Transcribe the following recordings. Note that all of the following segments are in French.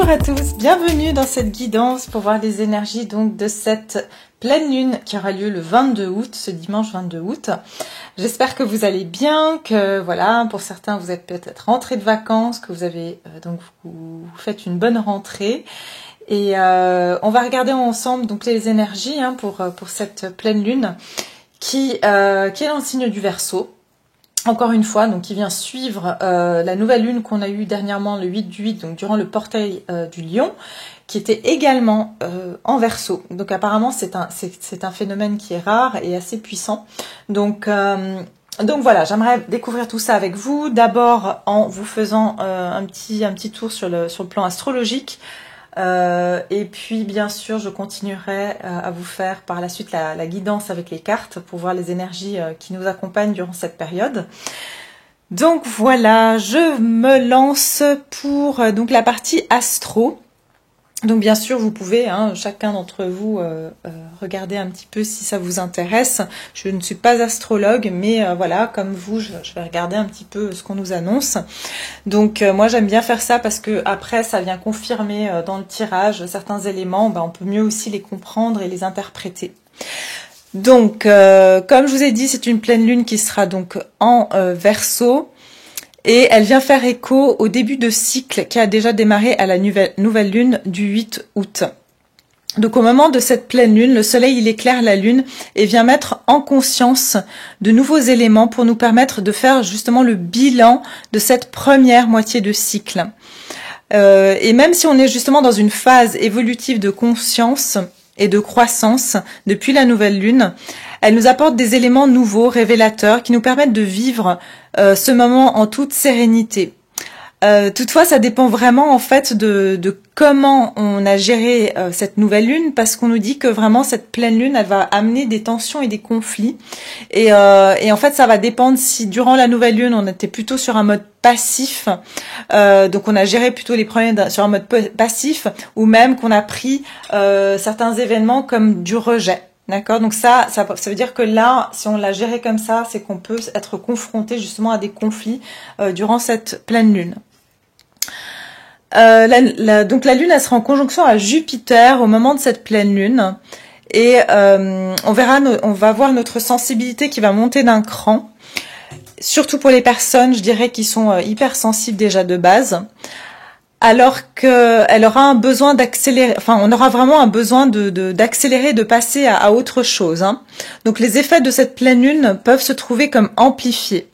Bonjour à tous, bienvenue dans cette guidance pour voir les énergies donc de cette pleine lune qui aura lieu le 22 août, ce dimanche 22 août. J'espère que vous allez bien, que voilà, pour certains vous êtes peut-être rentrés de vacances, que vous avez donc vous faites une bonne rentrée. Et on va regarder ensemble donc les énergies pour cette pleine lune qui est dans le signe du Verseau. Encore une fois, donc qui vient suivre la nouvelle lune qu'on a eue dernièrement le 8 du 8, donc durant le portail du Lion, qui était également en Verseau. Donc apparemment c'est un phénomène qui est rare et assez puissant. Donc voilà, j'aimerais découvrir tout ça avec vous. D'abord en vous faisant un petit tour sur le plan astrologique. Et puis bien sûr je continuerai à vous faire par la suite la guidance avec les cartes pour voir les énergies qui nous accompagnent durant cette période. Donc voilà, je me lance pour donc la partie astro. Donc bien sûr vous pouvez, chacun d'entre vous, regarder un petit peu si ça vous intéresse. Je ne suis pas astrologue, mais voilà, comme vous, je vais regarder un petit peu ce qu'on nous annonce. Donc moi j'aime bien faire ça parce que après ça vient confirmer dans le tirage certains éléments, on peut mieux aussi les comprendre et les interpréter. Donc comme je vous ai dit, c'est une pleine lune qui sera donc en Verseau. Et elle vient faire écho au début de cycle qui a déjà démarré à la nouvelle lune du 8 août. Donc au moment de cette pleine lune, le soleil il éclaire la lune et vient mettre en conscience de nouveaux éléments pour nous permettre de faire justement le bilan de cette première moitié de cycle. Et même si on est justement dans une phase évolutive de conscience et de croissance depuis la nouvelle lune, elle nous apporte des éléments nouveaux, révélateurs, qui nous permettent de vivre ce moment en toute sérénité. Toutefois, ça dépend vraiment en fait de comment on a géré cette nouvelle lune, parce qu'on nous dit que vraiment cette pleine lune, elle va amener des tensions et des conflits. Et en fait, ça va dépendre si durant la nouvelle lune, on était plutôt sur un mode passif, donc on a géré plutôt les problèmes sur un mode passif, ou même qu'on a pris certains événements comme du rejet. D'accord, donc ça veut dire que là, si on l'a géré comme ça, c'est qu'on peut être confronté justement à des conflits durant cette pleine lune. Donc la lune, elle sera en conjonction à Jupiter au moment de cette pleine lune, et on va voir notre sensibilité qui va monter d'un cran, surtout pour les personnes, je dirais, qui sont hypersensibles déjà de base. Alors qu'elle aura un besoin d'accélérer, on aura vraiment un besoin d'accélérer, de passer à autre chose. Donc les effets de cette pleine lune peuvent se trouver comme amplifiés.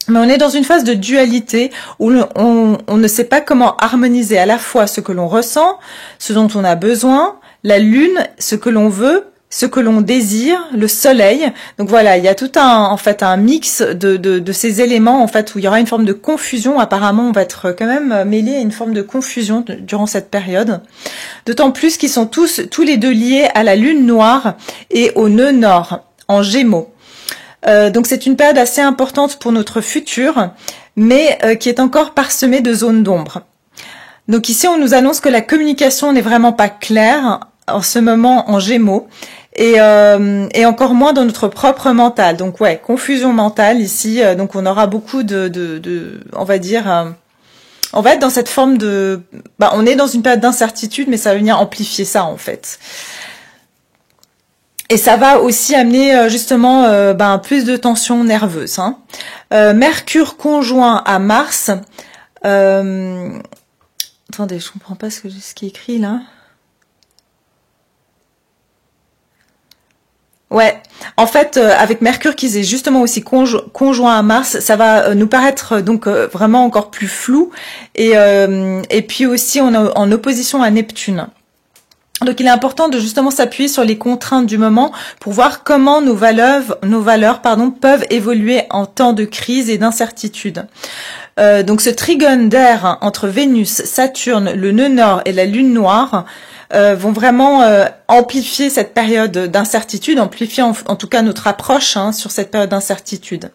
Mais on est dans une phase de dualité où on ne sait pas comment harmoniser à la fois ce que l'on ressent, ce dont on a besoin, la lune, ce que l'on veut, ce que l'on désire, le soleil. Donc voilà, il y a tout un mix de ces éléments où il y aura une forme de confusion. Apparemment, on va être quand même mêlé à une forme de confusion durant cette période. D'autant plus qu'ils sont tous les deux liés à la lune noire et au nœud nord en Gémeaux. Donc c'est une période assez importante pour notre futur, mais qui est encore parsemée de zones d'ombre. Donc ici, on nous annonce que la communication n'est vraiment pas claire en ce moment en Gémeaux. Et encore moins dans notre propre mental. Donc ouais, confusion mentale ici. Donc on aura beaucoup on va dire, on va être dans cette forme de, on est dans une période d'incertitude, mais ça va venir amplifier ça en fait. Et ça va aussi amener justement plus de tension nerveuse. Mercure conjoint à Mars. Attendez, je comprends pas ce qui est écrit là. Ouais, en fait, avec Mercure qui est justement aussi conjoint à Mars, ça va nous paraître donc vraiment encore plus flou, et puis aussi on est en opposition à Neptune. Donc il est important de justement s'appuyer sur les contraintes du moment pour voir comment nos valeurs peuvent évoluer en temps de crise et d'incertitude. Donc ce trigone d'air entre Vénus, Saturne, le nœud nord et la lune noire vont vraiment amplifier cette période d'incertitude, amplifier en tout cas notre approche sur cette période d'incertitude.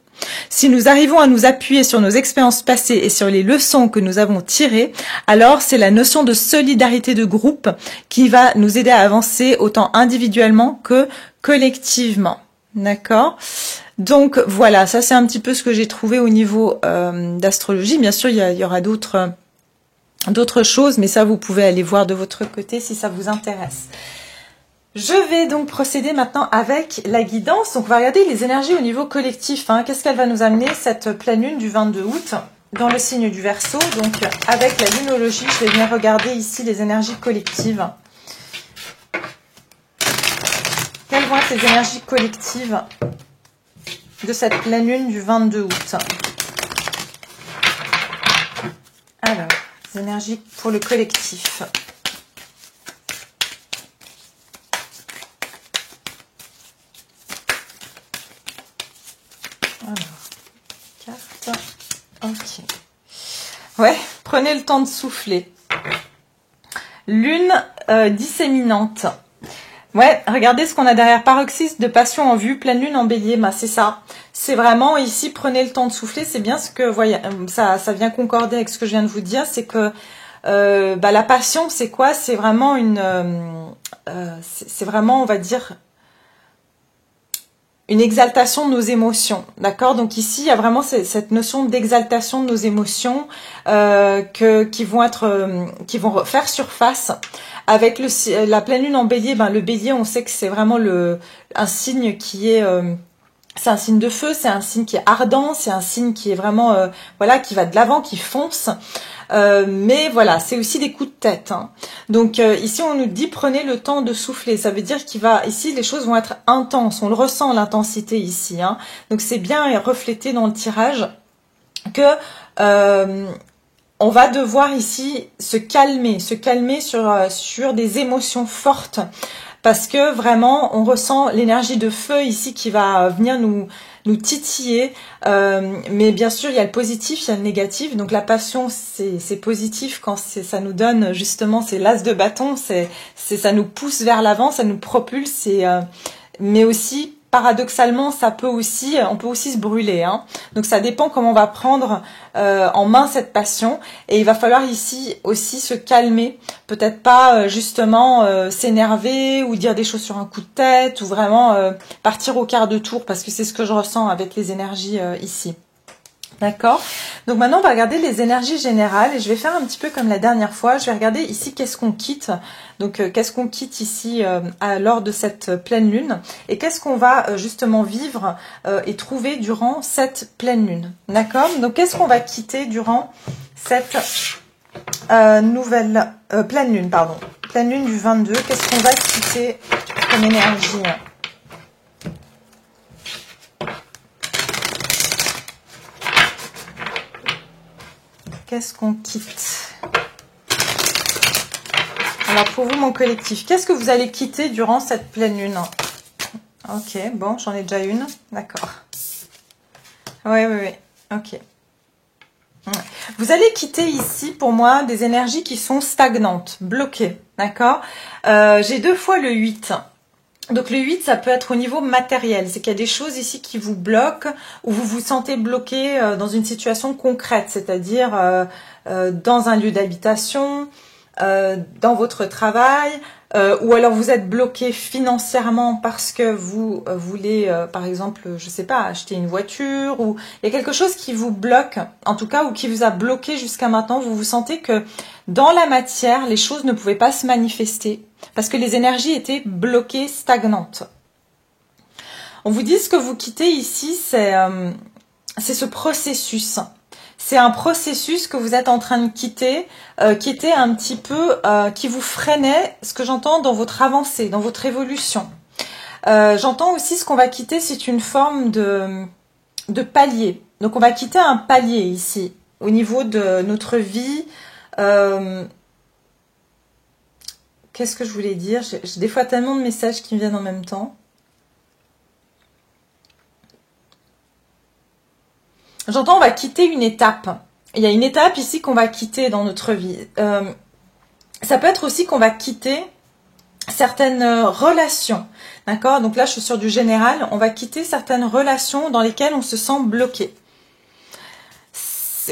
Si nous arrivons à nous appuyer sur nos expériences passées et sur les leçons que nous avons tirées, alors c'est la notion de solidarité de groupe qui va nous aider à avancer autant individuellement que collectivement. D'accord ? Donc voilà, ça c'est un petit peu ce que j'ai trouvé au niveau d'astrologie. Bien sûr, il y aura d'autres d'autres choses, mais ça vous pouvez aller voir de votre côté si ça vous intéresse. Je vais donc procéder maintenant avec la guidance. Donc on va regarder les énergies au niveau collectif. Hein. Qu'est-ce qu'elle va nous amener cette pleine lune du 22 août dans le signe du Verseau. Donc avec la lunologie, je vais venir regarder ici les énergies collectives. Quelles vont être les énergies collectives de cette pleine lune du 22 août? Alors, les énergies pour le collectif. Alors, carte. Ok. Ouais, prenez le temps de souffler. Lune disséminante. Ouais, regardez ce qu'on a derrière. Paroxysme de passion en vue, pleine lune en bélier. Bah, c'est ça. C'est vraiment ici, prenez le temps de souffler. C'est bien ce que, voyez, ça vient concorder avec ce que je viens de vous dire. C'est que la passion, c'est quoi? C'est vraiment c'est vraiment, on va dire, une exaltation de nos émotions, d'accord? Donc ici, il y a vraiment cette notion d'exaltation de nos émotions qui vont faire surface avec la pleine lune en bélier. Ben, le bélier, on sait que c'est vraiment un signe qui est... c'est un signe de feu, c'est un signe qui est ardent, c'est un signe qui est vraiment, voilà, qui va de l'avant, qui fonce. Mais voilà, c'est aussi des coups de tête. Hein. Donc ici, on nous dit prenez le temps de souffler. Ça veut dire ici, les choses vont être intenses. On le ressent, l'intensité ici. Hein. Donc c'est bien reflété dans le tirage que on va devoir ici se calmer sur des émotions fortes. Parce que vraiment, on ressent l'énergie de feu ici qui va venir nous titiller. Mais bien sûr, il y a le positif, il y a le négatif. Donc la passion, c'est positif quand ça nous donne justement, c'est l'as de bâton, ça nous pousse vers l'avant, ça nous propulse. Mais aussi, paradoxalement, on peut aussi se brûler. Hein. Donc ça dépend comment on va prendre en main cette passion. Et il va falloir ici aussi se calmer. Peut-être pas justement s'énerver ou dire des choses sur un coup de tête ou vraiment partir au quart de tour parce que c'est ce que je ressens avec les énergies ici. D'accord. Donc maintenant, on va regarder les énergies générales et je vais faire un petit peu comme la dernière fois. Je vais regarder ici qu'est-ce qu'on quitte. Donc, qu'est-ce qu'on quitte ici lors de cette pleine lune et qu'est-ce qu'on va justement vivre et trouver durant cette pleine lune. D'accord. Donc, qu'est-ce qu'on va quitter durant cette nouvelle pleine lune, pardon. Pleine lune du 22. Qu'est-ce qu'on va quitter comme énergie? Qu'est-ce qu'on quitte? Alors pour vous, mon collectif, qu'est-ce que vous allez quitter durant cette pleine lune? Ok, bon, j'en ai déjà une. D'accord. Oui. Ok. Vous allez quitter ici, pour moi, des énergies qui sont stagnantes, bloquées. D'accord. J'ai 2 fois le 8. Donc le 8, ça peut être au niveau matériel. C'est qu'il y a des choses ici qui vous bloquent ou vous vous sentez bloqué dans une situation concrète, c'est-à-dire dans un lieu d'habitation, dans votre travail, ou alors vous êtes bloqué financièrement parce que vous voulez, par exemple, je sais pas, acheter une voiture, ou il y a quelque chose qui vous bloque, en tout cas, ou qui vous a bloqué jusqu'à maintenant. Vous vous sentez que dans la matière, les choses ne pouvaient pas se manifester parce que les énergies étaient bloquées, stagnantes. On vous dit ce que vous quittez ici, c'est ce processus. C'est un processus que vous êtes en train de quitter, qui était un petit peu, qui vous freinait, ce que j'entends dans votre avancée, dans votre évolution. J'entends aussi ce qu'on va quitter, c'est une forme de palier. Donc on va quitter un palier ici, au niveau de notre vie. Qu'est-ce que je voulais dire? J'ai des fois tellement de messages qui me viennent en même temps. J'entends on va quitter une étape. Il y a une étape ici qu'on va quitter dans notre vie. Ça peut être aussi qu'on va quitter certaines relations. D'accord? Donc là, je suis sur du général. On va quitter certaines relations dans lesquelles on se sent bloqué.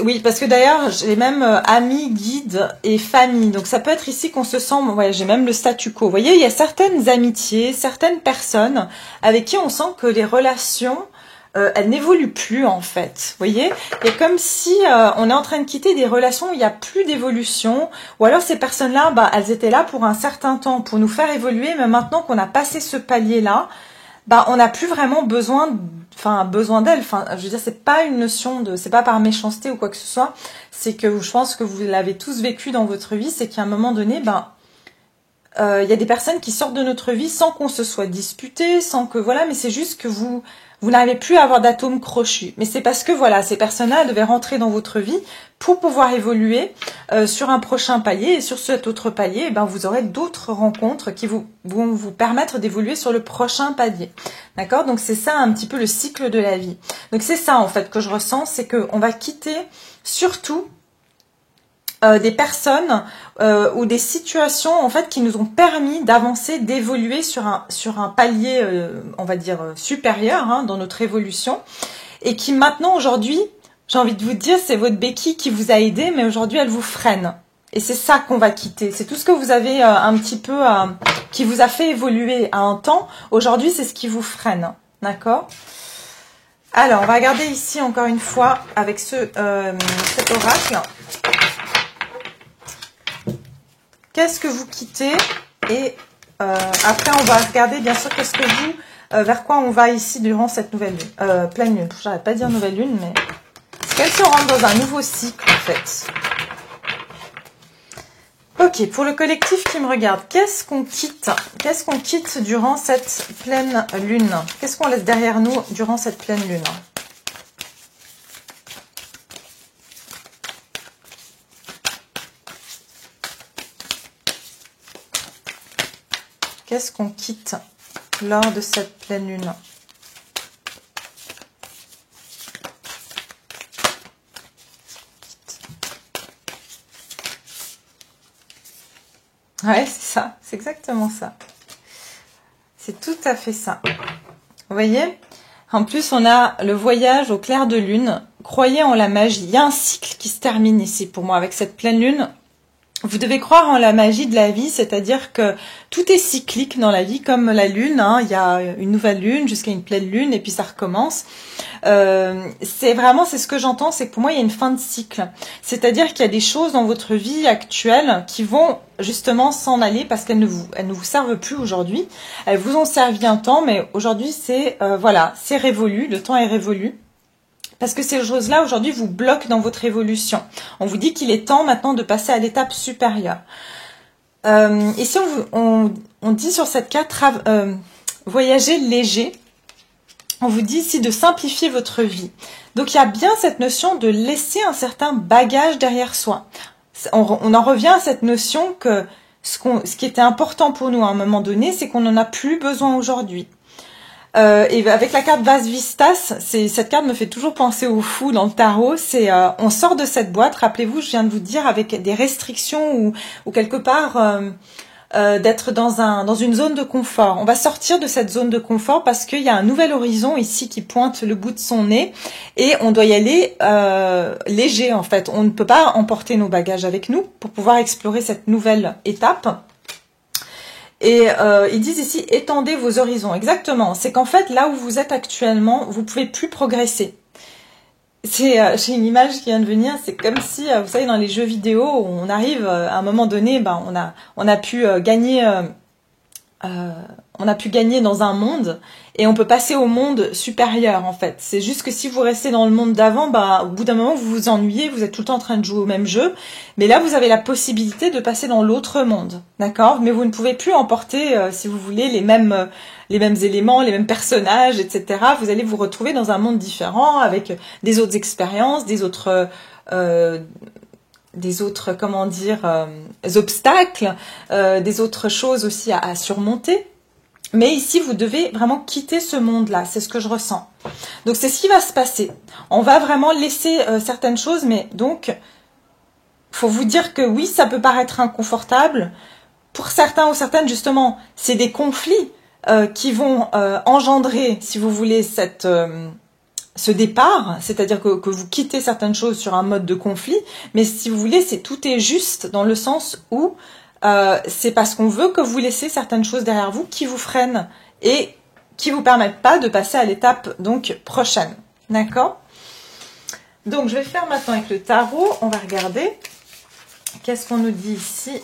Oui, parce que d'ailleurs, j'ai même amis, guides et famille. Donc ça peut être ici qu'on se sent... Ouais, j'ai même le statu quo. Vous voyez, il y a certaines amitiés, certaines personnes avec qui on sent que les relations elle n'évolue plus en fait. Vous voyez, il y a comme si on est en train de quitter des relations où il n'y a plus d'évolution, ou alors ces personnes-là, bah, elles étaient là pour un certain temps, pour nous faire évoluer, mais maintenant qu'on a passé ce palier-là, bah, on n'a plus vraiment besoin d'elles. Enfin, je veux dire, c'est pas une notion de, c'est pas par méchanceté ou quoi que ce soit, c'est que je pense que vous l'avez tous vécu dans votre vie, c'est qu'à un moment donné, ben, y a des personnes qui sortent de notre vie sans qu'on se soit disputé, sans que voilà, mais c'est juste que vous n'arrivez plus à avoir d'atomes crochus. Mais c'est parce que voilà, ces personnes-là devaient rentrer dans votre vie pour pouvoir évoluer sur un prochain palier, et sur cet autre palier, ben vous aurez d'autres rencontres qui vont vous permettre d'évoluer sur le prochain palier. D'accord? Donc c'est ça un petit peu le cycle de la vie. Donc c'est ça en fait que je ressens, c'est que on va quitter surtout des personnes ou des situations en fait qui nous ont permis d'avancer, d'évoluer sur un palier, on va dire supérieur hein, dans notre évolution, et qui maintenant aujourd'hui, j'ai envie de vous dire, c'est votre béquille qui vous a aidé, mais aujourd'hui elle vous freine. Et c'est ça qu'on va quitter. C'est tout ce que vous avez un petit peu qui vous a fait évoluer à un temps. Aujourd'hui, c'est ce qui vous freine, d'accord? Alors, on va regarder ici encore une fois avec cet oracle. Qu'est-ce que vous quittez? Et après, on va regarder bien sûr qu'est-ce que vous, vers quoi on va ici durant cette nouvelle lune, pleine lune. J'arrête pas de dire nouvelle lune, mais est-ce qu'elle se rentre dans un nouveau cycle en fait? Ok, pour le collectif qui me regarde, qu'est-ce qu'on quitte? Qu'est-ce qu'on quitte durant cette pleine lune? Qu'est-ce qu'on laisse derrière nous durant cette pleine lune? Qu'est-ce qu'on quitte lors de cette pleine lune? Ouais, c'est ça, c'est exactement ça. C'est tout à fait ça. Vous voyez? En plus, on a le voyage au clair de lune. Croyez en la magie. Il y a un cycle qui se termine ici pour moi avec cette pleine lune. Vous devez croire en la magie de la vie, c'est-à-dire que tout est cyclique dans la vie, comme la lune. Hein, il y a une nouvelle lune jusqu'à une pleine lune et puis ça recommence. C'est ce que j'entends, c'est que pour moi il y a une fin de cycle. C'est-à-dire qu'il y a des choses dans votre vie actuelle qui vont justement s'en aller parce qu'elles ne vous servent plus aujourd'hui. Elles vous ont servi un temps, mais aujourd'hui c'est voilà, c'est révolu, le temps est révolu. Parce que ces choses-là, aujourd'hui, vous bloquent dans votre évolution. On vous dit qu'il est temps maintenant de passer à l'étape supérieure. Ici, on dit sur cette carte, voyager léger. On vous dit ici de simplifier votre vie. Donc, il y a bien cette notion de laisser un certain bagage derrière soi. On en revient à cette notion que ce qui était important pour nous à un moment donné, c'est qu'on n'en a plus besoin aujourd'hui. Et avec la carte Vase Vistas, cette carte me fait toujours penser au fou dans le tarot. C'est on sort de cette boîte. Rappelez-vous, je viens de vous dire avec des restrictions ou quelque part d'être dans une zone de confort. On va sortir de cette zone de confort parce qu'il y a un nouvel horizon ici qui pointe le bout de son nez et on doit y aller léger en fait. On ne peut pas emporter nos bagages avec nous pour pouvoir explorer cette nouvelle étape. Et ils disent ici, étendez vos horizons. Exactement. C'est qu'en fait, là où vous êtes actuellement, vous pouvez plus progresser. J'ai une image qui vient de venir. C'est comme si, vous savez, dans les jeux vidéo, on arrive à un moment donné, ben on a pu gagner. On a pu gagner dans un monde et on peut passer au monde supérieur en fait. C'est juste que si vous restez dans le monde d'avant, bah, au bout d'un moment vous vous ennuyez, vous êtes tout le temps en train de jouer au même jeu. Mais là vous avez la possibilité de passer dans l'autre monde, d'accord? Mais vous ne pouvez plus emporter, si vous voulez, les mêmes éléments, les mêmes personnages, etc. Vous allez vous retrouver dans un monde différent avec des autres expériences, des autres comment dire, obstacles, des autres choses aussi à surmonter. Mais ici, vous devez vraiment quitter ce monde-là. C'est ce que je ressens. Donc, c'est ce qui va se passer. On va vraiment laisser certaines choses, mais donc, faut vous dire que oui, ça peut paraître inconfortable. Pour certains ou certaines, justement, c'est des conflits qui vont engendrer, si vous voulez, ce départ, c'est-à-dire que vous quittez certaines choses sur un mode de conflit, mais si vous voulez, tout est juste dans le sens où c'est parce qu'on veut que vous laissez certaines choses derrière vous qui vous freinent. Et qui vous permettent pas de passer à l'étape donc prochaine. D'accord? Donc je vais faire maintenant avec le tarot. On va regarder. Qu'est-ce qu'on nous dit ici?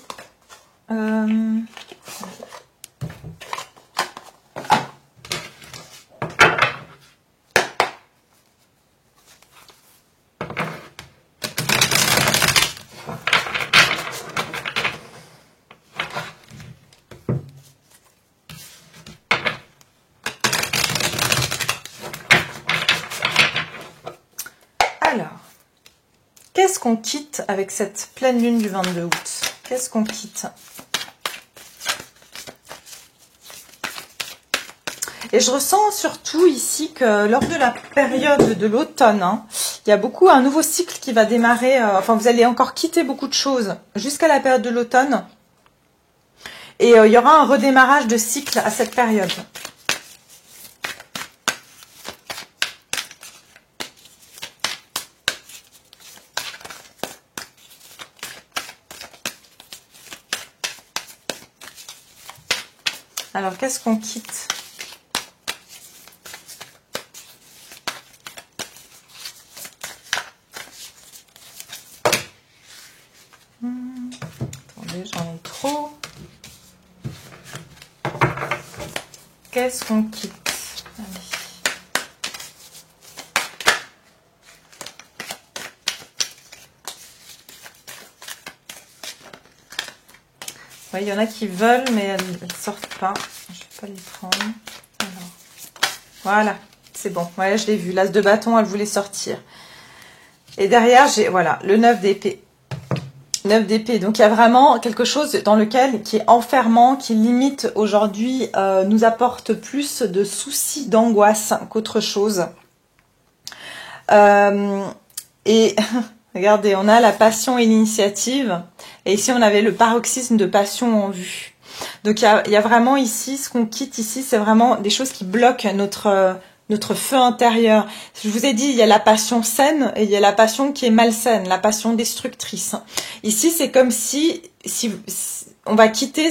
Alors, qu'est-ce qu'on quitte avec cette pleine lune du 22 août? Qu'est-ce qu'on quitte? Et je ressens surtout ici que lors de la période de l'automne, hein, il y a beaucoup un nouveau cycle qui va démarrer. Enfin, vous allez encore quitter beaucoup de choses jusqu'à la période de l'automne. Et il y aura un redémarrage de cycle à cette période. Alors, qu'est-ce qu'on quitte? Attendez, j'en ai trop. Qu'est-ce qu'on quitte? Allez. Ouais, il y en a qui veulent, mais elles sortent pas. Je vais pas les prendre. Alors. Voilà, c'est bon. Ouais, je l'ai vu. L'as de bâton, elle voulait sortir. Et derrière, j'ai voilà le 9 d'épée. 9 d'épée. Donc, il y a vraiment quelque chose dans lequel qui est enfermant, qui limite aujourd'hui, nous apporte plus de soucis, d'angoisse qu'autre chose. Et regardez, on a la passion et l'initiative. Et ici, on avait le paroxysme de passion en vue. Donc, il y a vraiment ici, ce qu'on quitte ici, c'est vraiment des choses qui bloquent notre feu intérieur. Je vous ai dit, il y a la passion saine et il y a la passion qui est malsaine, la passion destructrice. Ici, c'est comme si on va quitter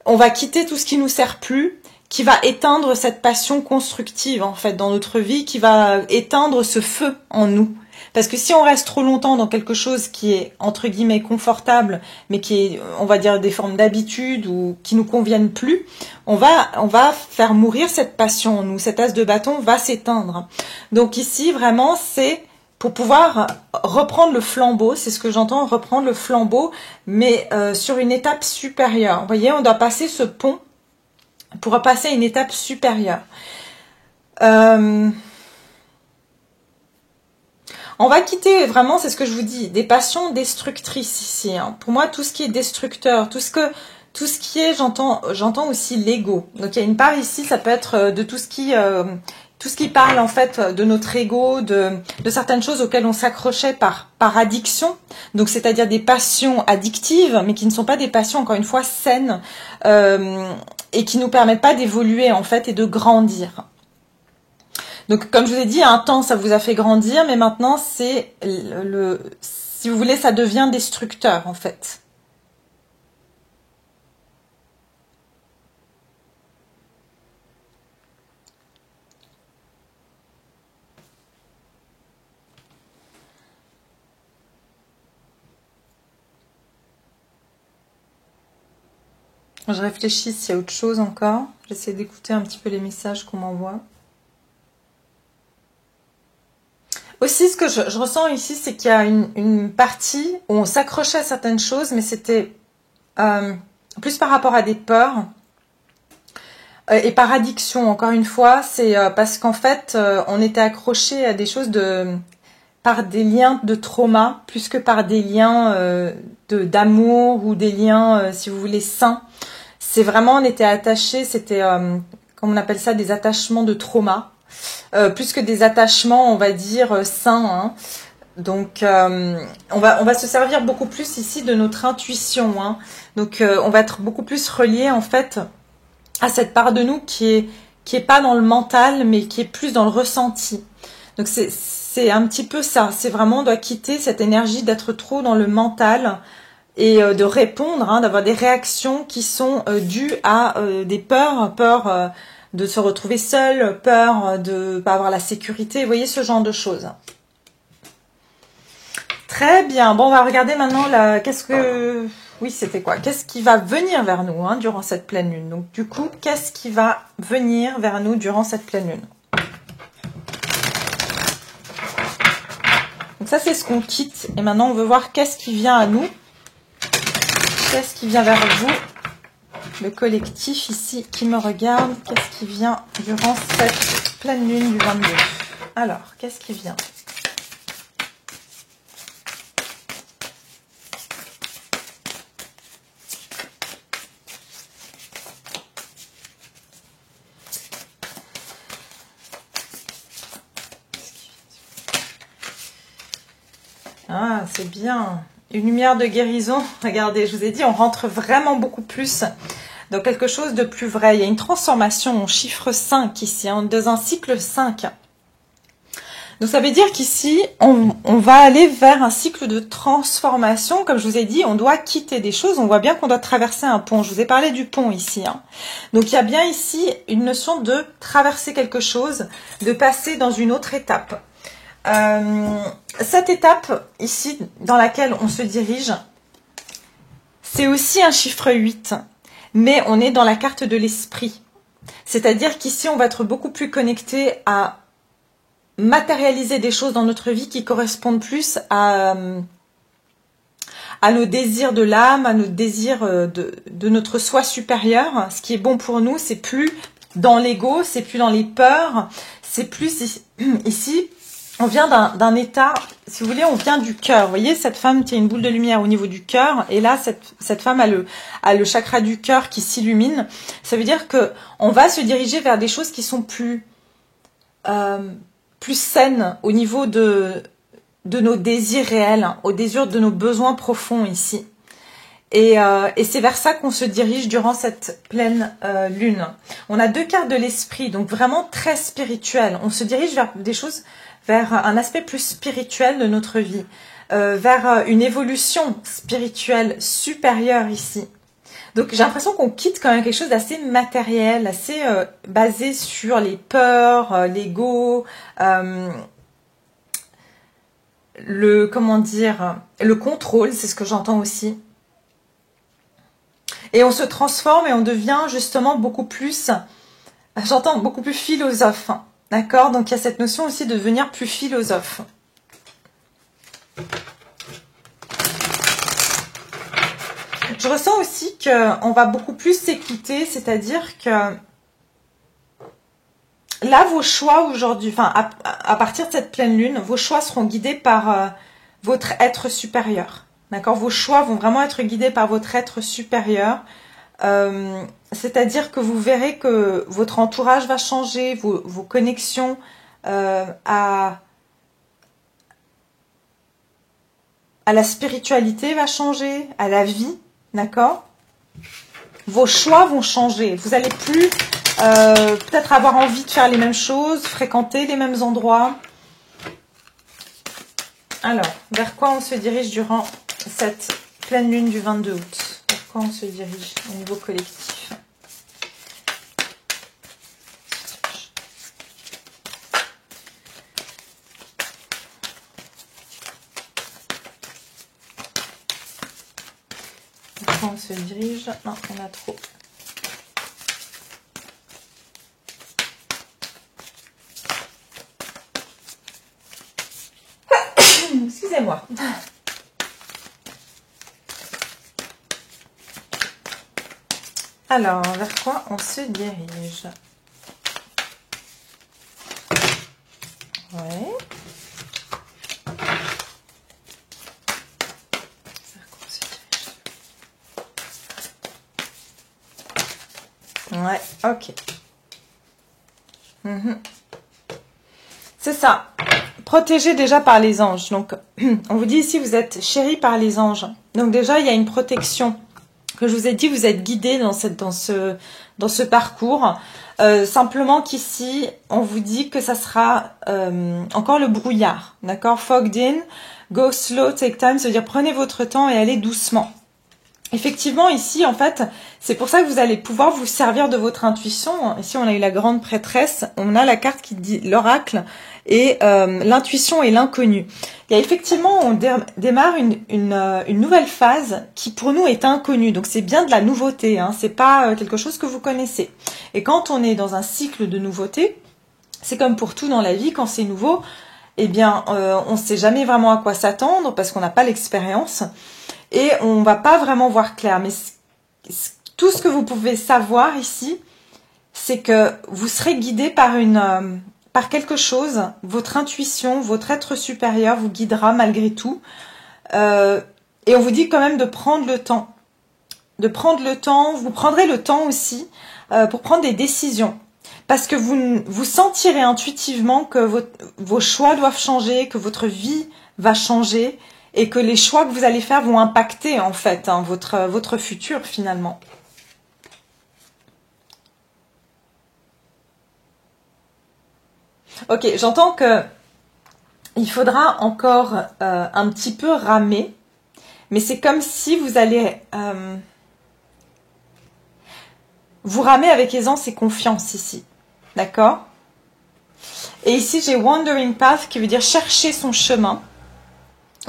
on va quitter tout ce qui nous sert plus, qui va éteindre cette passion constructive, en fait, dans notre vie, qui va éteindre ce feu en nous. Parce que si on reste trop longtemps dans quelque chose qui est, entre guillemets, confortable, mais qui est, on va dire, des formes d'habitude ou qui nous conviennent plus, on va faire mourir cette passion en nous. Cet as de bâton va s'éteindre. Donc ici, vraiment, c'est pour pouvoir reprendre le flambeau, c'est ce que j'entends, reprendre le flambeau, mais sur une étape supérieure. Vous voyez, on doit passer ce pont pour passer à une étape supérieure. On va quitter vraiment, c'est ce que je vous dis, des passions destructrices ici. Hein. Pour moi, tout ce qui est destructeur, tout ce qui est, j'entends aussi l'ego. Donc il y a une part ici, ça peut être de tout ce qui parle en fait de notre ego, de certaines choses auxquelles on s'accrochait par addiction. Donc c'est-à-dire des passions addictives, mais qui ne sont pas des passions encore une fois saines et qui nous permettent pas d'évoluer en fait et de grandir. Donc, comme je vous ai dit, un temps, ça vous a fait grandir, mais maintenant, c'est si vous voulez, ça devient destructeur, en fait. Je réfléchis s'il y a autre chose encore. J'essaie d'écouter un petit peu les messages qu'on m'envoie. Aussi, ce que je ressens ici, c'est qu'il y a une partie où on s'accrochait à certaines choses, mais c'était plus par rapport à des peurs et par addiction. Encore une fois, c'est parce qu'en fait, on était accroché à des choses par des liens de trauma, plus que par des liens d'amour ou des liens, si vous voulez, sains. C'est vraiment, on était attachés, c'était, comme on appelle ça, des attachements de trauma. Plus que des attachements, on va dire, sains. Hein. Donc, on va se servir beaucoup plus ici de notre intuition. Hein. Donc, on va être beaucoup plus relié, en fait, à cette part de nous qui est pas dans le mental, mais qui est plus dans le ressenti. Donc, c'est un petit peu ça. C'est vraiment, on doit quitter cette énergie d'être trop dans le mental et de répondre, hein, d'avoir des réactions qui sont dues à des peurs, peur de se retrouver seul, peur de pas avoir la sécurité, vous voyez ce genre de choses. Très bien, bon on va regarder maintenant qu'est-ce que... Oui, c'était quoi? Qu'est-ce qui va venir vers nous hein, durant cette pleine lune? Donc du coup, qu'est-ce qui va venir vers nous durant cette pleine lune? Donc ça, c'est ce qu'on quitte. Et maintenant, on veut voir qu'est-ce qui vient à nous. Qu'est-ce qui vient vers vous? Le collectif ici qui me regarde. Qu'est-ce qui vient durant cette pleine lune du 22? Alors, qu'est-ce qui vient? Ah, c'est bien. Une lumière de guérison. Regardez, je vous ai dit, on rentre vraiment beaucoup plus dans quelque chose de plus vrai. Il y a une transformation en chiffre 5 ici, hein, dans un cycle 5. Donc ça veut dire qu'ici, on va aller vers un cycle de transformation. Comme je vous ai dit, on doit quitter des choses. On voit bien qu'on doit traverser un pont. Je vous ai parlé du pont ici. Hein. Donc il y a bien ici une notion de traverser quelque chose, de passer dans une autre étape. Cette étape ici dans laquelle on se dirige, c'est aussi un chiffre 8, mais on est dans la carte de l'esprit. C'est-à-dire qu'ici, on va être beaucoup plus connecté à matérialiser des choses dans notre vie qui correspondent plus à nos désirs de l'âme, à nos désirs de notre soi supérieur. Ce qui est bon pour nous, c'est plus dans l'ego, c'est plus dans les peurs, c'est plus ici. On vient d'un état, si vous voulez, on vient du cœur. Vous voyez, cette femme qui a une boule de lumière au niveau du cœur. Et là, cette femme a le chakra du cœur qui s'illumine. Ça veut dire que on va se diriger vers des choses qui sont plus saines au niveau de nos désirs réels, au désir de nos besoins profonds ici. Et c'est vers ça qu'on se dirige durant cette pleine lune. On a deux cartes de l'esprit, donc vraiment très spirituelles. On se dirige vers des choses, vers un aspect plus spirituel de notre vie, vers une évolution spirituelle supérieure ici. Donc j'ai l'impression qu'on quitte quand même quelque chose d'assez matériel, assez basé sur les peurs, l'ego, le contrôle, c'est ce que j'entends aussi. Et on se transforme et on devient justement beaucoup plus, j'entends beaucoup plus philosophe. D'accord? Donc il y a cette notion aussi de devenir plus philosophe. Je ressens aussi qu'on va beaucoup plus s'écouter, c'est-à-dire que là, vos choix aujourd'hui, enfin à partir de cette pleine lune, vos choix seront guidés par votre être supérieur. D'accord? Vos choix vont vraiment être guidés par votre être supérieur. C'est-à-dire que vous verrez que votre entourage va changer, vos connexions à la spiritualité va changer, à la vie, d'accord? Vos choix vont changer. Vous n'allez plus peut-être avoir envie de faire les mêmes choses, fréquenter les mêmes endroits. Alors, vers quoi on se dirige durant cette pleine lune du 22 août? Vers quoi on se dirige au niveau collectif? Vers quoi on se dirige? Non, on a trop. Excusez-moi. Alors, vers quoi on se dirige? Ouais. Vers quoi on se dirige? Ouais, ok. C'est ça. Protégé déjà par les anges. Donc, on vous dit ici, vous êtes chéri par les anges. Donc déjà, il y a une protection. Que je vous ai dit, vous êtes guidé dans ce parcours. Simplement qu'ici, on vous dit que ça sera encore le brouillard. D'accord? Fogged in, go slow, take time. Ça veut dire prenez votre temps et allez doucement. Effectivement, ici, en fait, c'est pour ça que vous allez pouvoir vous servir de votre intuition. Ici, on a eu la grande prêtresse, on a la carte qui dit l'oracle et l'intuition et l'inconnu. Il y a effectivement, on démarre une nouvelle phase qui pour nous est inconnue. Donc c'est bien de la nouveauté, hein, c'est pas quelque chose que vous connaissez. Et quand on est dans un cycle de nouveauté, c'est comme pour tout dans la vie, quand c'est nouveau, eh bien, on ne sait jamais vraiment à quoi s'attendre parce qu'on n'a pas l'expérience. Et on va pas vraiment voir clair. Mais tout ce que vous pouvez savoir ici, c'est que vous serez guidé par par quelque chose. Votre intuition, votre être supérieur vous guidera malgré tout. Et on vous dit quand même de prendre le temps. De prendre le temps. Vous prendrez le temps aussi pour prendre des décisions. Parce que vous sentirez intuitivement que vos choix doivent changer, que votre vie va changer. Et que les choix que vous allez faire vont impacter en fait hein, votre futur finalement. Ok, j'entends que il faudra encore un petit peu ramer, mais c'est comme si vous allez vous ramer avec aisance et confiance ici, d'accord? Et ici j'ai Wandering Path qui veut dire chercher son chemin.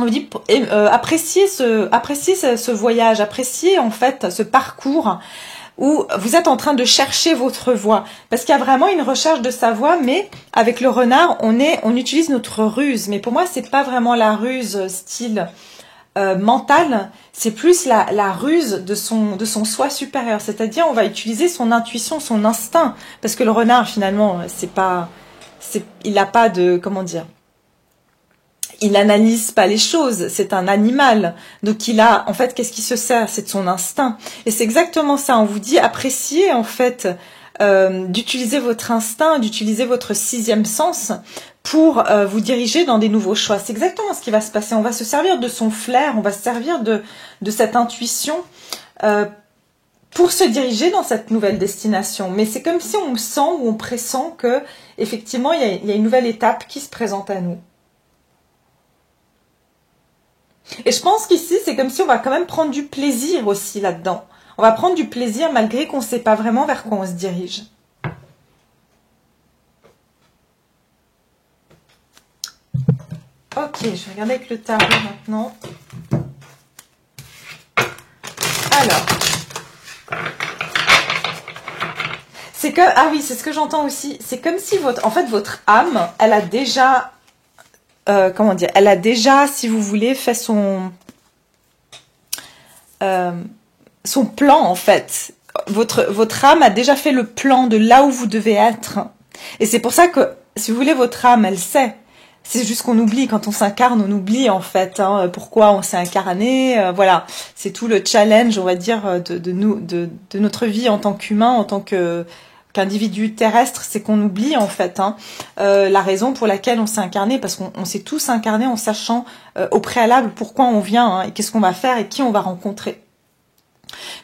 On vous dit appréciez ce voyage, appréciez en fait ce parcours où vous êtes en train de chercher votre voie. Parce qu'il y a vraiment une recherche de sa voie, mais avec le renard, on utilise notre ruse. Mais pour moi, c'est pas vraiment la ruse style mental, c'est plus la ruse de son soi supérieur. C'est-à-dire, on va utiliser son intuition, son instinct. Parce que le renard, finalement, il n'a pas de, comment dire, il n'analyse pas les choses, c'est un animal. Donc en fait, qu'est-ce qui se sert? C'est de son instinct. Et c'est exactement ça, on vous dit, appréciez en fait d'utiliser votre instinct, d'utiliser votre sixième sens pour vous diriger dans des nouveaux choix. C'est exactement ce qui va se passer. On va se servir de son flair, on va se servir de cette intuition pour se diriger dans cette nouvelle destination. Mais c'est comme si on sent ou on pressent que effectivement, il y a une nouvelle étape qui se présente à nous. Et je pense qu'ici, c'est comme si on va quand même prendre du plaisir aussi là-dedans. On va prendre du plaisir malgré qu'on ne sait pas vraiment vers quoi on se dirige. Ok, je vais regarder avec le tarot maintenant. Alors. C'est que, ah oui, c'est ce que j'entends aussi. C'est comme si votre âme, elle a déjà... comment dire, elle a déjà, si vous voulez, fait son plan en fait. Votre âme a déjà fait le plan de là où vous devez être. Et c'est pour ça que, si vous voulez, votre âme, elle sait. C'est juste qu'on oublie, quand on s'incarne, on oublie en fait hein, pourquoi on s'est incarné. Voilà, c'est tout le challenge, on va dire, de notre vie en tant qu'humain, en tant qu'individu terrestre, c'est qu'on oublie en fait hein, la raison pour laquelle on s'est incarné, parce qu'on s'est tous incarnés en sachant au préalable pourquoi on vient hein, et qu'est-ce qu'on va faire et qui on va rencontrer.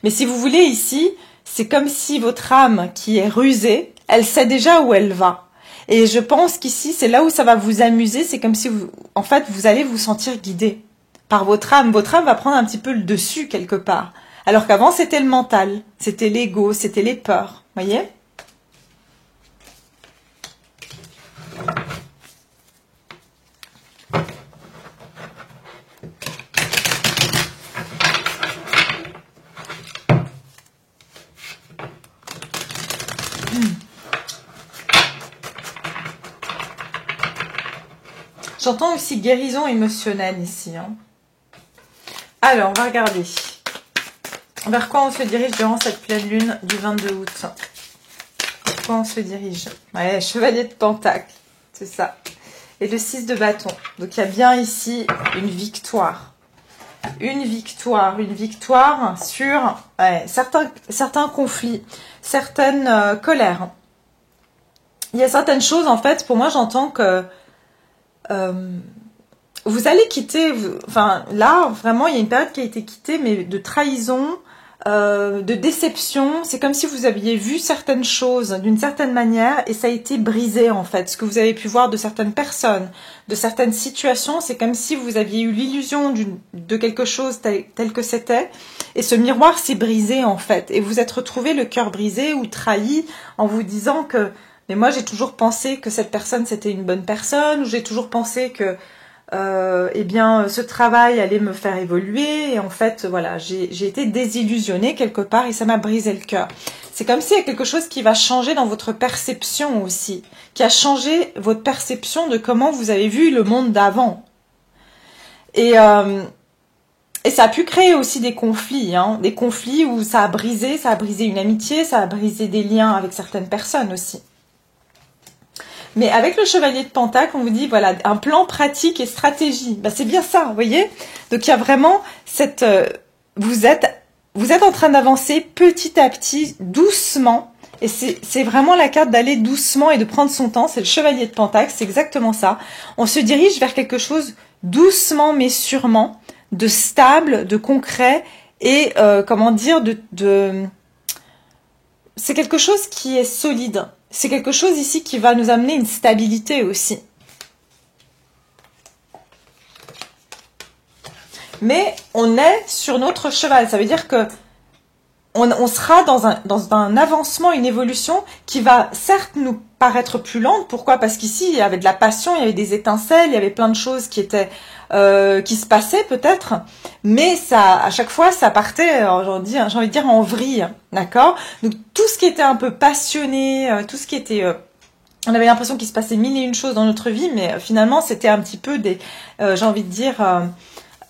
Mais si vous voulez ici, c'est comme si votre âme qui est rusée, elle sait déjà où elle va. Et je pense qu'ici, c'est là où ça va vous amuser, c'est comme si en fait, vous allez vous sentir guidé par votre âme. Votre âme va prendre un petit peu le dessus quelque part. Alors qu'avant, c'était le mental, c'était l'ego, c'était les peurs, voyez ? J'entends aussi guérison émotionnelle ici. Hein. Alors, on va regarder. Vers quoi on se dirige durant cette pleine lune du 22 août? Vers quoi on se dirige? Ouais, chevalier de pentacle, c'est ça. Et le 6 de bâton. Donc, il y a bien ici une victoire. Une victoire sur certains conflits, certaines colères. Il y a certaines choses, en fait, pour moi, j'entends que vous allez quitter, enfin là, vraiment, il y a une période qui a été quittée, mais de trahison, de déception. C'est comme si vous aviez vu certaines choses d'une certaine manière et ça a été brisé en fait. Ce que vous avez pu voir de certaines personnes, de certaines situations, c'est comme si vous aviez eu l'illusion de quelque chose tel que c'était et ce miroir s'est brisé en fait. Et vous êtes retrouvé le cœur brisé ou trahi en vous disant que mais moi j'ai toujours pensé que cette personne c'était une bonne personne ou j'ai toujours pensé que eh bien, ce travail allait me faire évoluer et en fait, voilà, j'ai été désillusionnée quelque part et ça m'a brisé le cœur. C'est comme s'il y a quelque chose qui va changer dans votre perception aussi, qui a changé votre perception de comment vous avez vu le monde d'avant. Et ça a pu créer aussi des conflits, hein, des conflits où ça a brisé une amitié, ça a brisé des liens avec certaines personnes aussi. Mais avec le chevalier de Pentacle, on vous dit, voilà, un plan pratique et stratégie. Ben, c'est bien ça, vous voyez. Donc, il y a vraiment cette... vous êtes en train d'avancer petit à petit, doucement. Et c'est vraiment la carte d'aller doucement et de prendre son temps. C'est le chevalier de Pentacle, c'est exactement ça. On se dirige vers quelque chose doucement mais sûrement, de stable, de concret et, comment dire, c'est quelque chose qui est solide. C'est quelque chose ici qui va nous amener une stabilité aussi. Mais on est sur notre cheval. Ça veut dire que on sera dans un avancement, une évolution qui va certes nous paraître plus lente. Pourquoi? Parce qu'ici, il y avait de la passion, il y avait des étincelles, il y avait plein de choses qui étaient qui se passaient peut-être. Mais ça, à chaque fois, ça partait, j'ai envie de dire, en vrille. D'accord? Donc, tout ce qui était un peu passionné, tout ce qui était... on avait l'impression qu'il se passait mille et une choses dans notre vie, mais finalement, c'était un petit peu des... j'ai envie de dire...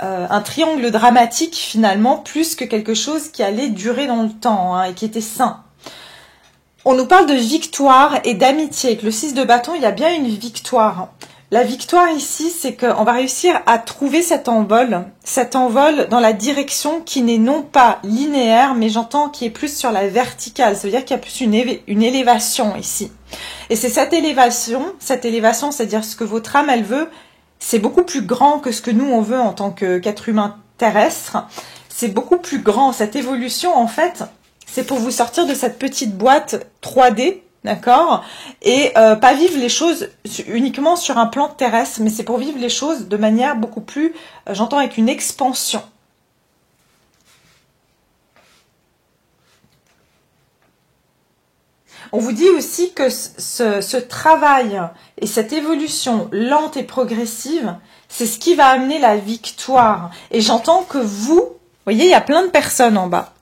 un triangle dramatique finalement, plus que quelque chose qui allait durer dans le temps, hein, et qui était sain. On nous parle de victoire et d'amitié. Avec le 6 de bâton, il y a bien une victoire. La victoire ici, c'est qu'on va réussir à trouver cet envol dans la direction qui n'est non pas linéaire, mais j'entends qui est plus sur la verticale. Ça veut dire qu'il y a plus une élévation ici. Et c'est cette élévation, c'est-à-dire ce que votre âme, elle veut, c'est beaucoup plus grand que ce que nous, on veut en tant qu'être humain terrestre. C'est beaucoup plus grand. Cette évolution, en fait, c'est pour vous sortir de cette petite boîte 3D, d'accord? Et pas vivre les choses uniquement sur un plan terrestre, mais c'est pour vivre les choses de manière beaucoup plus, j'entends, avec une expansion. On vous dit aussi que ce travail et cette évolution lente et progressive, c'est ce qui va amener la victoire. Et j'entends que vous voyez, il y a plein de personnes en bas.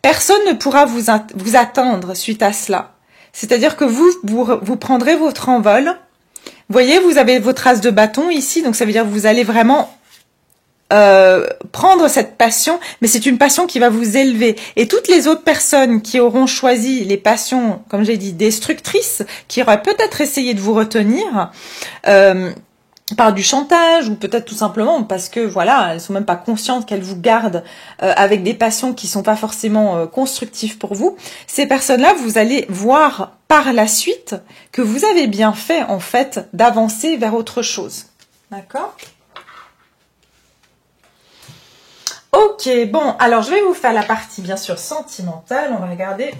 Personne ne pourra vous atteindre suite à cela. C'est-à-dire que vous prendrez votre envol. Vous voyez, vous avez votre as de bâton ici, donc ça veut dire que vous allez vraiment... prendre cette passion, mais c'est une passion qui va vous élever. Et toutes les autres personnes qui auront choisi les passions, comme j'ai dit, destructrices, qui auraient peut-être essayé de vous retenir par du chantage, ou peut-être tout simplement parce que voilà, elles sont même pas conscientes qu'elles vous gardent avec des passions qui sont pas forcément constructives pour vous. Ces personnes-là, vous allez voir par la suite que vous avez bien fait en fait d'avancer vers autre chose. D'accord ? Ok, bon, alors je vais vous faire la partie bien sûr sentimentale. On va regarder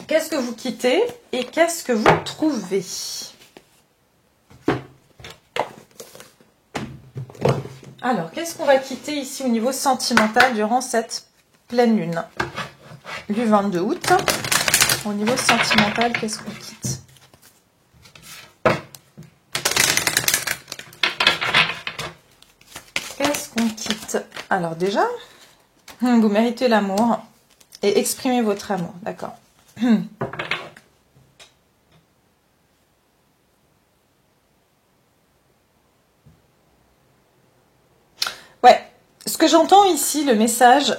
qu'est-ce que vous quittez et qu'est-ce que vous trouvez. Alors, qu'est-ce qu'on va quitter ici au niveau sentimental durant cette pleine lune du 22 août? Au niveau sentimental, qu'est-ce qu'on quitte? Qu'est-ce qu'on quitte? Alors déjà, vous méritez l'amour et exprimez votre amour, d'accord. Ouais, ce que j'entends ici, le message,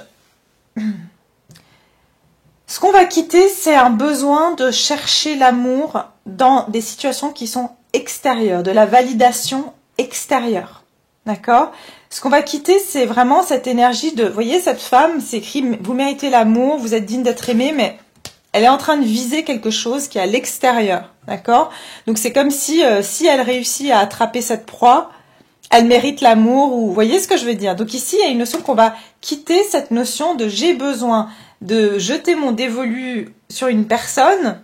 ce qu'on va quitter, c'est un besoin de chercher l'amour dans des situations qui sont extérieures, de la validation extérieure. D'accord? Ce qu'on va quitter, c'est vraiment cette énergie de... Vous voyez, cette femme, c'est écrit, vous méritez l'amour, vous êtes digne d'être aimé, mais elle est en train de viser quelque chose qui est à l'extérieur. D'accord? Donc c'est comme si elle réussit à attraper cette proie, elle mérite l'amour, ou vous voyez ce que je veux dire? Donc ici, il y a une notion qu'on va quitter, cette notion de j'ai besoin de jeter mon dévolu sur une personne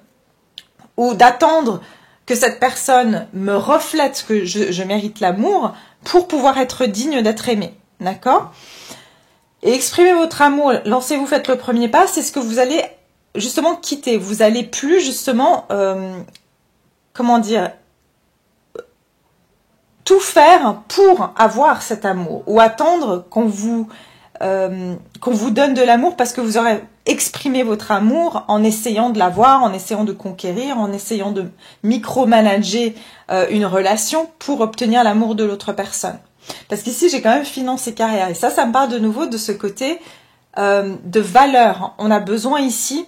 ou d'attendre que cette personne me reflète que je mérite l'amour pour pouvoir être digne d'être aimé. D'accord? Et exprimer votre amour, lancez-vous, faites le premier pas, c'est ce que vous allez justement quitter. Vous allez plus justement, comment dire, tout faire pour avoir cet amour ou attendre qu'on vous donne de l'amour parce que vous aurez exprimé votre amour en essayant de l'avoir, en essayant de conquérir, en essayant de micromanager une relation pour obtenir l'amour de l'autre personne. Parce qu'ici, j'ai quand même finance et carrière. Et ça me parle de nouveau de ce côté de valeur. On a besoin ici,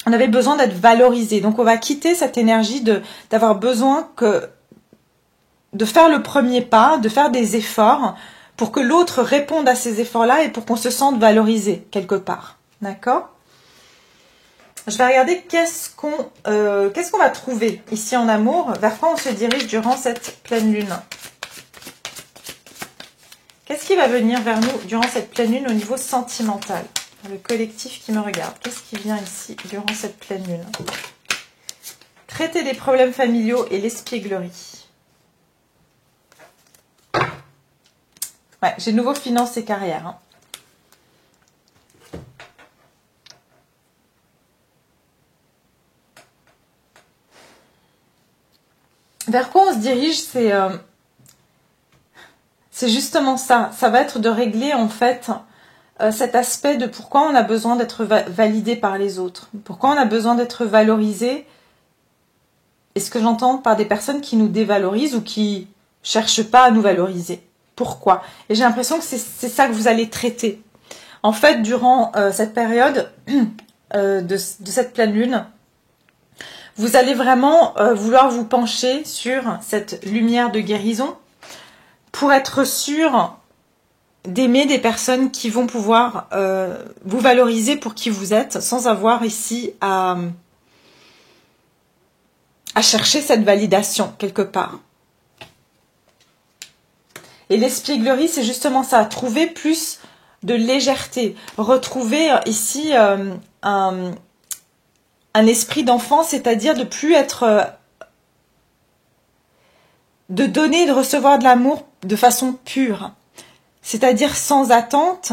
on avait besoin d'être valorisé. Donc, on va quitter cette énergie d'avoir besoin de faire le premier pas, de faire des efforts pour que l'autre réponde à ces efforts-là et pour qu'on se sente valorisé quelque part. D'accord? Je vais regarder qu'est-ce qu'on va trouver ici en amour, vers quoi on se dirige durant cette pleine lune. Qu'est-ce qui va venir vers nous durant cette pleine lune au niveau sentimental? Le collectif qui me regarde, qu'est-ce qui vient ici durant cette pleine lune? Traiter des problèmes familiaux et l'espièglerie. Ouais, j'ai nouveau finance et carrière. Hein. Vers quoi on se dirige, c'est justement ça. Ça va être de régler en fait cet aspect de pourquoi on a besoin d'être validé par les autres. Pourquoi on a besoin d'être valorisé. Et ce que j'entends par des personnes qui nous dévalorisent ou qui cherchent pas à nous valoriser. Pourquoi? Et j'ai l'impression que c'est ça que vous allez traiter. En fait, durant cette période de cette pleine lune, vous allez vraiment vouloir vous pencher sur cette lumière de guérison pour être sûr d'aimer des personnes qui vont pouvoir vous valoriser pour qui vous êtes sans avoir ici à chercher cette validation quelque part. Et l'espièglerie, c'est justement ça, trouver plus de légèreté, retrouver ici un esprit d'enfant, c'est-à-dire de plus être... de donner et de recevoir de l'amour de façon pure, c'est-à-dire sans attente.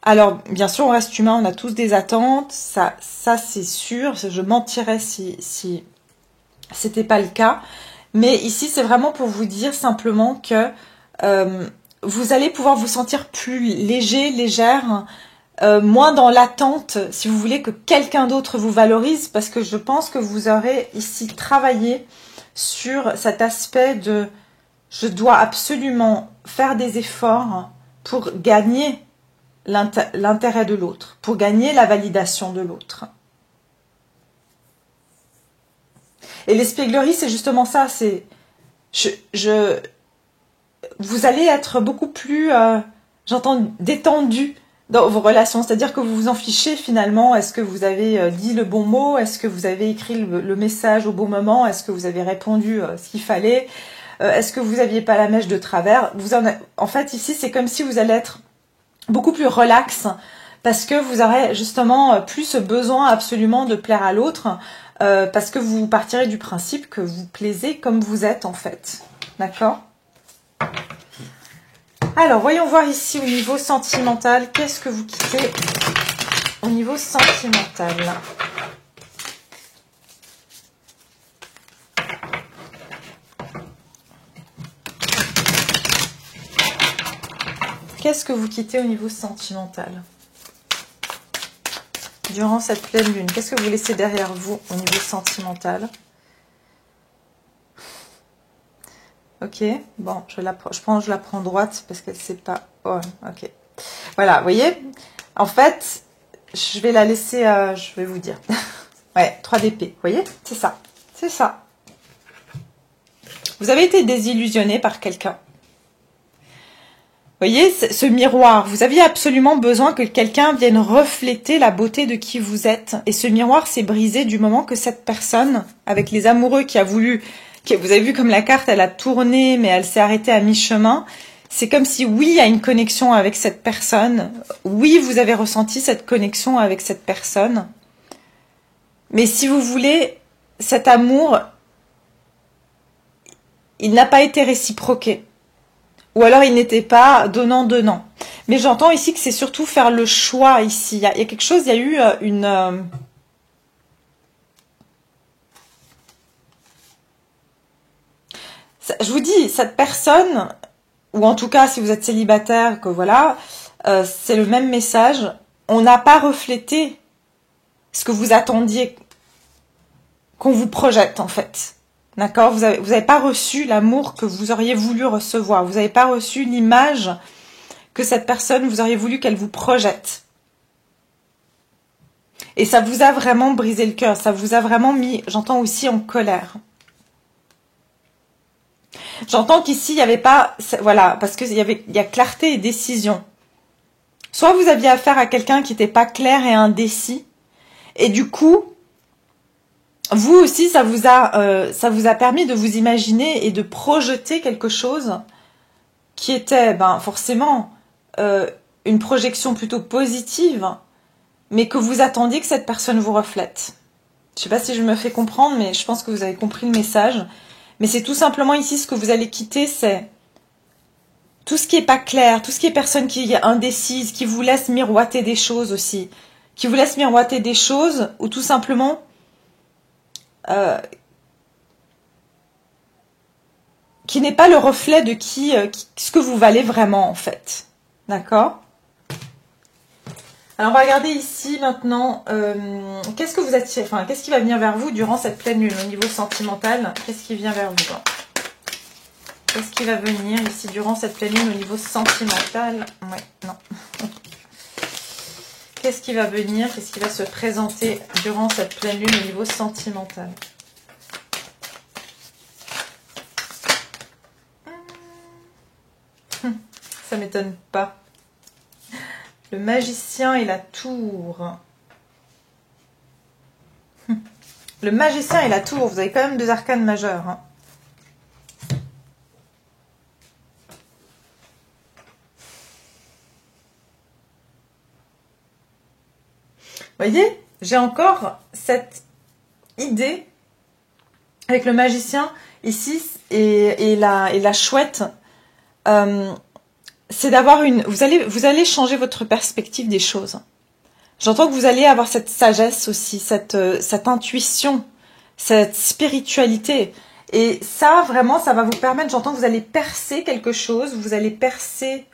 Alors, bien sûr, on reste humain, on a tous des attentes, ça c'est sûr, je mentirais si c'était pas le cas. Mais ici, c'est vraiment pour vous dire simplement que vous allez pouvoir vous sentir plus léger, légère, moins dans l'attente, si vous voulez, que quelqu'un d'autre vous valorise, parce que je pense que vous aurez ici travaillé sur cet aspect de je dois absolument faire des efforts pour gagner l'intérêt de l'autre, pour gagner la validation de l'autre. Et l'espièglerie, c'est justement ça, c'est vous allez être beaucoup plus, j'entends, détendu dans vos relations, c'est-à-dire que vous vous en fichez finalement, est-ce que vous avez dit le bon mot, est-ce que vous avez écrit le message au bon moment, est-ce que vous avez répondu ce qu'il fallait, est-ce que vous n'aviez pas la mèche de travers, en fait ici c'est comme si vous allez être beaucoup plus relax, parce que vous aurez justement plus ce besoin absolument de plaire à l'autre, parce que vous partirez du principe que vous plaisez comme vous êtes en fait, d'accord ? Alors, voyons voir ici au niveau sentimental. Qu'est-ce que vous quittez au niveau sentimental? Qu'est-ce que vous quittez au niveau sentimental? Durant cette pleine lune, qu'est-ce que vous laissez derrière vous au niveau sentimental? Ok, bon, je la prends droite parce qu'elle ne sait pas. Oh, ok. Voilà, vous voyez, en fait, je vais la laisser, je vais vous dire. Ouais, 3 d'épée, vous voyez, c'est ça, c'est ça. Vous avez été désillusionné par quelqu'un. Vous voyez, ce miroir, vous aviez absolument besoin que quelqu'un vienne refléter la beauté de qui vous êtes. Et ce miroir s'est brisé du moment que cette personne, avec les amoureux qui a voulu... Vous avez vu comme la carte, elle a tourné, mais elle s'est arrêtée à mi-chemin. c'est comme si oui, il y a une connexion avec cette personne. Oui, vous avez ressenti cette connexion avec cette personne. Mais si vous voulez, cet amour, il n'a pas été réciproqué. Ou alors il n'était pas donnant-donnant. Mais j'entends ici que c'est surtout faire le choix ici. Il y a quelque chose, il y a eu une... Je vous dis, cette personne, ou en tout cas si vous êtes célibataire, que voilà, c'est le même message. On n'a pas reflété ce que vous attendiez qu'on vous projette en fait. D'accord? Vous avez pas reçu l'amour que vous auriez voulu recevoir. Vous n'avez pas reçu l'image que cette personne, vous auriez voulu qu'elle vous projette. Et ça vous a vraiment brisé le cœur. Ça vous a vraiment mis, j'entends aussi, en colère. J'entends qu'ici, il n'y avait pas... Voilà, parce qu'il y a clarté et décision. Soit vous aviez affaire à quelqu'un qui n'était pas clair et indécis. Et du coup... Vous aussi, ça vous a permis de vous imaginer et de projeter quelque chose qui était forcément une projection plutôt positive, mais que vous attendiez que cette personne vous reflète. Je ne sais pas si je me fais comprendre, mais je pense que vous avez compris le message. Mais c'est tout simplement ici ce que vous allez quitter, c'est tout ce qui n'est pas clair, tout ce qui est personne qui est indécise, qui vous laisse miroiter des choses aussi, qui vous laisse miroiter des choses, ou tout simplement... qui n'est pas le reflet de ce que vous valez vraiment en fait. D'accord? Alors on va regarder ici maintenant, qu'est-ce que vous attirez, enfin qu'est-ce qui va venir vers vous durant cette pleine lune au niveau sentimental? Qu'est-ce qui vient vers vous? Qu'est-ce qui va venir ici durant cette pleine lune au niveau sentimental? Ouais, non. Qu'est-ce qui va venir? Qu'est-ce qui va se présenter durant cette pleine lune au niveau sentimental? Ça m'étonne pas. Le magicien et la tour. Le magicien et la tour, vous avez quand même deux arcanes majeurs. Hein. Vous voyez, j'ai encore cette idée avec le magicien ici et la chouette. C'est d'avoir vous allez changer votre perspective des choses. J'entends que vous allez avoir cette sagesse aussi, cette intuition, cette spiritualité. Et ça, vraiment, ça va vous permettre, j'entends que vous allez percer quelque chose, vous allez percer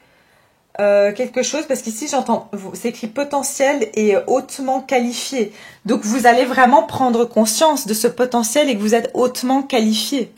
quelque chose, parce qu'ici, j'entends, c'est écrit potentiel et hautement qualifié. Donc, vous allez vraiment prendre conscience de ce potentiel et que vous êtes hautement qualifié.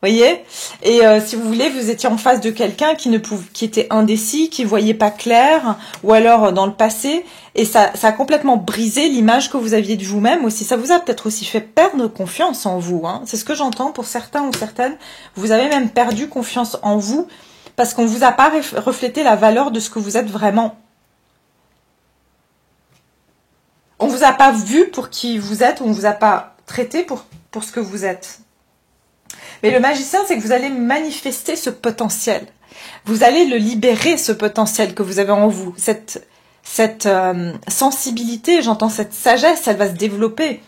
Voyez? Et si vous voulez, vous étiez en face de quelqu'un qui était indécis, qui voyait pas clair, ou alors dans le passé, et ça a complètement brisé l'image que vous aviez de vous-même aussi. Ça vous a peut-être aussi fait perdre confiance en vous. Hein. C'est ce que j'entends pour certains ou certaines. Vous avez même perdu confiance en vous parce qu'on ne vous a pas reflété la valeur de ce que vous êtes vraiment. On ne vous a pas vu pour qui vous êtes, on ne vous a pas traité pour ce que vous êtes. Mais le magicien, c'est que vous allez manifester ce potentiel. Vous allez le libérer, ce potentiel que vous avez en vous. Cette sensibilité, j'entends cette sagesse, elle va se développer.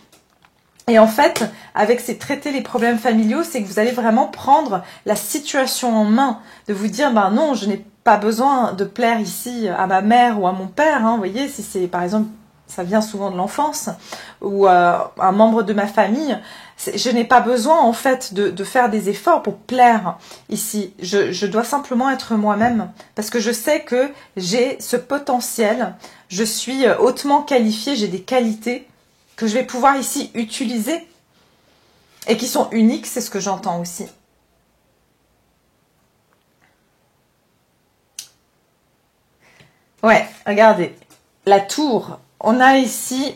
Et en fait, avec ces traiter les problèmes familiaux, c'est que vous allez vraiment prendre la situation en main. De vous dire, ben non, je n'ai pas besoin de plaire ici à ma mère ou à mon père. Hein, vous voyez, si c'est par exemple, ça vient souvent de l'enfance, ou un membre de ma famille, je n'ai pas besoin en fait de faire des efforts pour plaire ici. Je dois simplement être moi-même parce que je sais que j'ai ce potentiel, je suis hautement qualifiée, j'ai des qualités que je vais pouvoir ici utiliser et qui sont uniques, c'est ce que j'entends aussi. Ouais, regardez, la tour, on a ici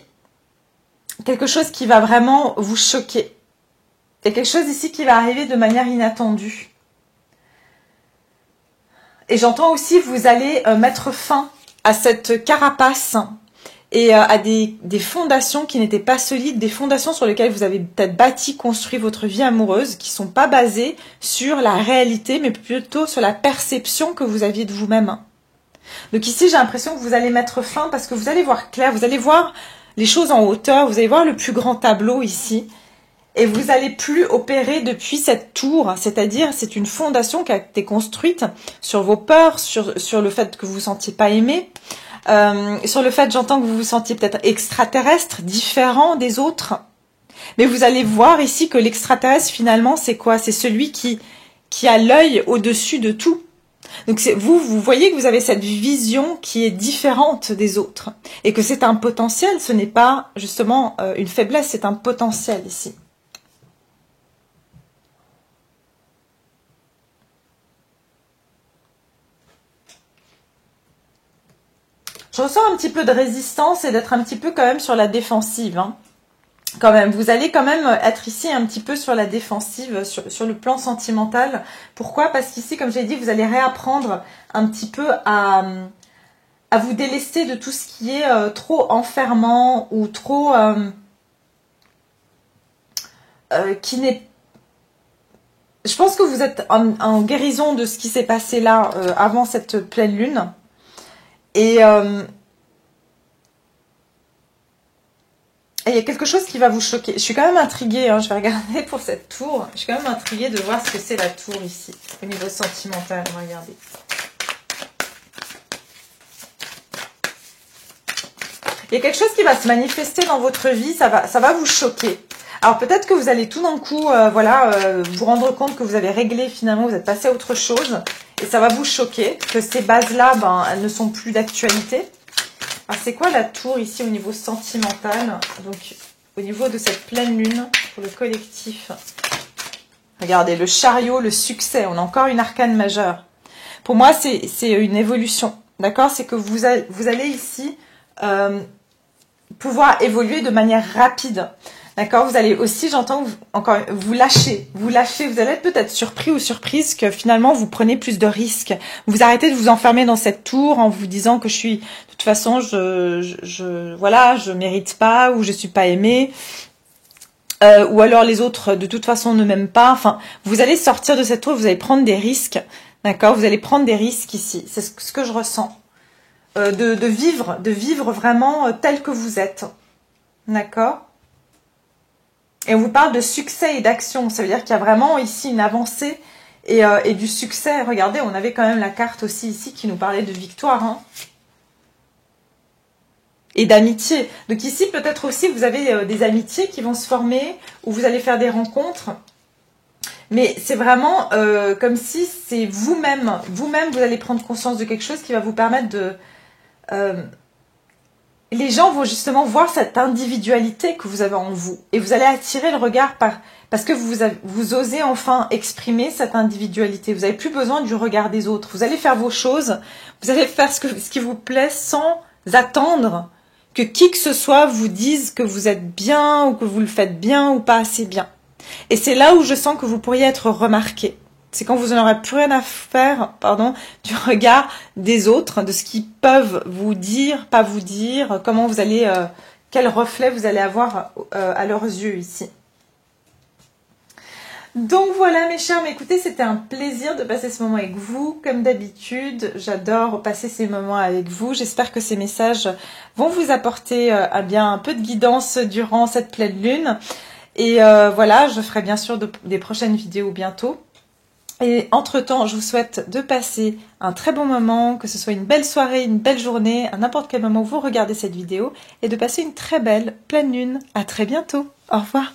quelque chose qui va vraiment vous choquer. Il y a quelque chose ici qui va arriver de manière inattendue. Et j'entends aussi que vous allez mettre fin à cette carapace et à des fondations qui n'étaient pas solides, des fondations sur lesquelles vous avez peut-être bâti, construit votre vie amoureuse, qui sont pas basées sur la réalité, mais plutôt sur la perception que vous aviez de vous-même. Donc ici, j'ai l'impression que vous allez mettre fin parce que vous allez voir clair, vous allez voir les choses en hauteur, vous allez voir le plus grand tableau ici. Et vous n'allez plus opérer depuis cette tour, c'est-à-dire c'est une fondation qui a été construite sur vos peurs, sur le fait que vous vous sentiez pas aimé, sur le fait, j'entends que vous vous sentiez peut-être extraterrestre, différent des autres. Mais vous allez voir ici que l'extraterrestre finalement c'est quoi? C'est celui qui a l'œil au-dessus de tout. Donc vous voyez que vous avez cette vision qui est différente des autres et que c'est un potentiel, ce n'est pas justement une faiblesse, c'est un potentiel ici. Je ressens un petit peu de résistance et d'être un petit peu quand même sur la défensive. Hein. Quand même, vous allez quand même être ici un petit peu sur la défensive, sur le plan sentimental. Pourquoi? Parce qu'ici, comme j'ai dit, vous allez réapprendre un petit peu à vous délester de tout ce qui est trop enfermant ou trop... qui n'est... Je pense que vous êtes en guérison de ce qui s'est passé là avant cette pleine lune. Et il y a quelque chose qui va vous choquer. Je suis quand même intriguée, hein, je vais regarder pour cette tour. Je suis quand même intriguée de voir ce que c'est la tour ici, au niveau sentimental. Regardez. Il y a quelque chose qui va se manifester dans votre vie, ça va vous choquer. Alors peut-être que vous allez tout d'un coup, vous rendre compte que vous avez réglé finalement, vous êtes passé à autre chose. Et ça va vous choquer, que ces bases-là, elles ne sont plus d'actualité. Alors, c'est quoi la tour ici au niveau sentimental? Donc, au niveau de cette pleine lune, pour le collectif. Regardez, le chariot, le succès. On a encore une arcane majeure. Pour moi, c'est une évolution. D'accord? C'est que vous allez ici pouvoir évoluer de manière rapide. D'accord, vous allez aussi, j'entends, encore vous lâcher, vous allez être peut-être surpris ou surprise que finalement vous prenez plus de risques. Vous arrêtez de vous enfermer dans cette tour en vous disant que de toute façon, je mérite pas ou je suis pas aimée. Ou alors les autres de toute façon ne m'aiment pas. Enfin, vous allez sortir de cette tour, vous allez prendre des risques. D'accord, vous allez prendre des risques ici. C'est ce que je ressens. De vivre vraiment tel que vous êtes. D'accord? Et on vous parle de succès et d'action. Ça veut dire qu'il y a vraiment ici une avancée et du succès. Regardez, on avait quand même la carte aussi ici qui nous parlait de victoire. Hein, et d'amitié. Donc ici, peut-être aussi, vous avez des amitiés qui vont se former, ou vous allez faire des rencontres. Mais c'est vraiment comme si c'est vous-même. Vous-même, vous allez prendre conscience de quelque chose qui va vous permettre de... les gens vont justement voir cette individualité que vous avez en vous. Et vous allez attirer le regard parce que vous osez enfin exprimer cette individualité. Vous n'avez plus besoin du regard des autres. Vous allez faire vos choses. Vous allez faire ce qui vous plaît sans attendre que qui que ce soit vous dise que vous êtes bien ou que vous le faites bien ou pas assez bien. Et c'est là où je sens que vous pourriez être remarqué. C'est quand vous n'aurez plus rien à faire, du regard des autres, de ce qu'ils peuvent vous dire, pas vous dire, comment vous allez, quel reflet vous allez avoir à leurs yeux ici. Donc voilà mes chers, mais écoutez, c'était un plaisir de passer ce moment avec vous. Comme d'habitude, j'adore passer ces moments avec vous. J'espère que ces messages vont vous apporter bien un peu de guidance durant cette pleine lune. Et voilà, je ferai bien sûr des prochaines vidéos bientôt. Et entre-temps, je vous souhaite de passer un très bon moment, que ce soit une belle soirée, une belle journée, à n'importe quel moment où vous regardez cette vidéo, et de passer une très belle pleine lune. À très bientôt. Au revoir.